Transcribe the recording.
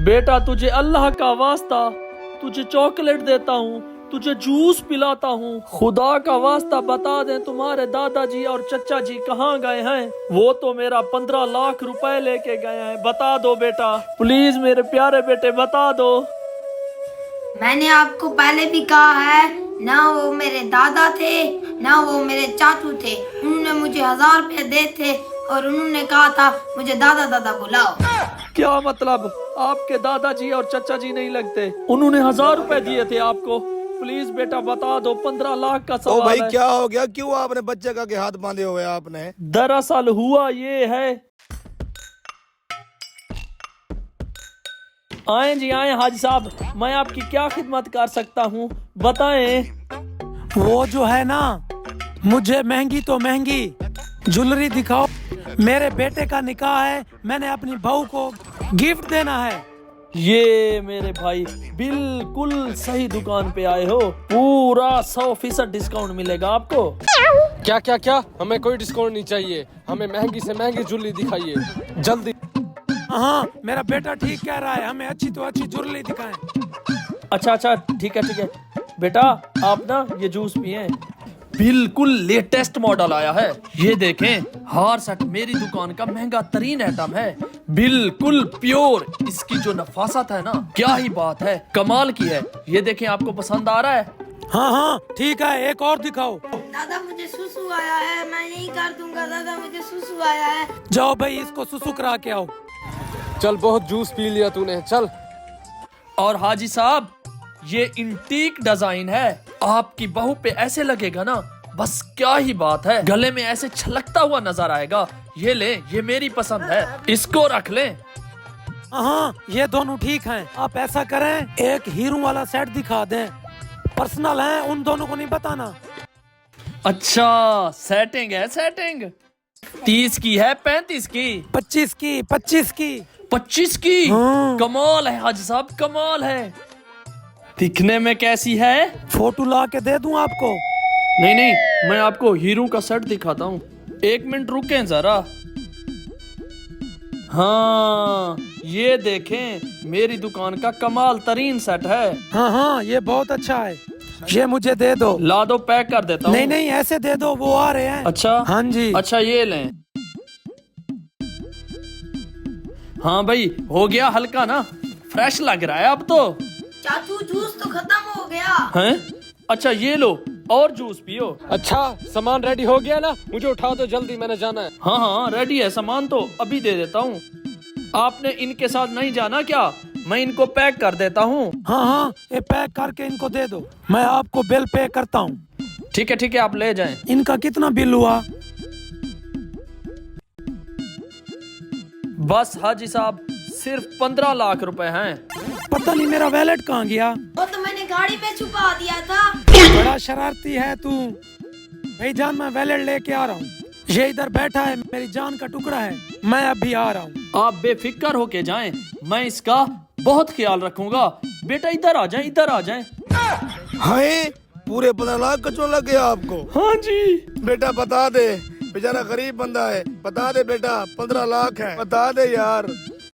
बेटा तुझे अल्लाह का वास्ता, तुझे चॉकलेट देता हूँ, तुझे जूस पिलाता हूँ, खुदा का वास्ता बता दे तुम्हारे दादाजी और चचा जी कहाँ गए हैं। वो तो मेरा 15 लाख रुपए लेके गए हैं। बता दो बेटा, प्लीज मेरे प्यारे बेटे बता दो। मैंने आपको पहले भी कहा है, ना वो मेरे दादा थे ना वो मेरे चाचू थे। उन्होंने मुझे 1000 रुपए दिए थे और उन्होंने कहा था मुझे दादा दादा बुलाओ। क्या मतलब? आपके दादाजी और चचा जी नहीं लगते? उन्होंने 1000 रुपए दिए थे आपको? प्लीज बेटा बता दो, 15 लाख का सवाल ओ भाई है। क्या हो गया? क्यों आपने बच्चे का के हाथ बांधे हुए आपने? दरअसल हुआ ये है। आए जी आए हाजी साहब, मैं आपकी क्या खिदमत कर सकता हूँ, बताएं। वो जो है ना, मुझे महंगी तो महंगी ज्वेलरी दिखाओ। मेरे बेटे का निकाह है, मैंने अपनी बहू को गिफ्ट देना है। ये मेरे भाई बिल्कुल सही दुकान पे आए हो। पूरा 100% डिस्काउंट मिलेगा आपको। क्या क्या क्या? हमें कोई डिस्काउंट नहीं चाहिए, हमें महंगी से महंगी ज्वेलरी दिखाइए जल्दी। हाँ, मेरा बेटा ठीक कह रहा है, हमें अच्छी तो अच्छी ज्वेलरी दिखाएं। अच्छा ठीक है बेटा, आप ना ये जूस पिए, बिल्कुल लेटेस्ट मॉडल आया है। ये देखें, हार सेट मेरी दुकान का महंगा तरीन आइटम है, बिल्कुल प्योर। इसकी जो नफासत है ना, क्या ही बात है, कमाल की है। ये देखें, आपको पसंद आ रहा है? हाँ ठीक है, एक और दिखाओ। दादा मुझे सुसु आया है, मैं नहीं कर दूंगा। दादा मुझे सुसु आया है। जाओ भाई, इसको सुसु करा के आओ। चल, बहुत जूस पी लिया तूने, चल। और हाजी साहब, ये इंटीक डिजाइन है, आपकी बहू पे ऐसे लगेगा ना, बस क्या ही बात है, गले में ऐसे छलकता हुआ नजर आएगा। ये ले, ये मेरी पसंद है, इसको रख लें। हाँ, ये दोनों ठीक हैं। आप ऐसा करें, एक हीरो वाला सेट दिखा दें, पर्सनल है, उन दोनों को नहीं बताना। अच्छा, सेटिंग है, सेटिंग 30 की है, 35 की, 25 की, 25 की, 25 की। हाँ। कमाल है हाजी साहब, कमाल है। दिखने में कैसी है? फोटो ला के दे दूं आपको? नहीं, मैं आपको हीरो का सेट दिखाता हूँ। 1 मिनट रुकें जरा। हाँ, ये देखें, मेरी दुकान का कमाल तरीन सेट है। हाँ, ये बहुत अच्छा है, ये मुझे दे दो। ला दो, पैक कर देता हूँ। नहीं, ऐसे दे दो, वो आ रहे हैं। अच्छा, हाँ जी। अच्छा, ये लें। हाँ भाई, हो गया हल्का ना, फ्रेश लग रहा है अब तो। चाचू जूस तो खत्म हो गया। हैं? अच्छा, ये लो और जूस पियो। अच्छा, सामान रेडी हो गया ना? मुझे उठा दो जल्दी, मैंने जाना है। हाँ, रेडी है सामान, तो अभी दे देता हूँ। आपने इनके साथ नहीं जाना क्या? मैं इनको पैक कर देता हूँ। हाँ, ये पैक करके इनको दे दो, मैं आपको बिल पे करता हूँ। ठीक है, आप ले जाएं। इनका कितना बिल हुआ? बस हाजी साहब, सिर्फ 15 लाख रुपए हैं। पता नहीं मेरा वैलेट कहाँ गया। वो तो मैंने गाड़ी में छुपा दिया था। बड़ा शरारती है तू। भाई जान, मैं वैलेट लेके आ रहा हूँ, ये इधर बैठा है, मेरी जान का टुकड़ा है, मैं अभी आ रहा हूँ। आप बेफिक्र होके जाएं, मैं इसका बहुत ख्याल रखूंगा। बेटा इधर आ जाएं, इधर आ जाएं। हाय, पूरे 15 लाख का क्यों लग गया आपको? हाँ जी। बेटा बता दे, बेचारा गरीब बंदा है, बता दे बेटा, 15 लाख है, बता दे यार।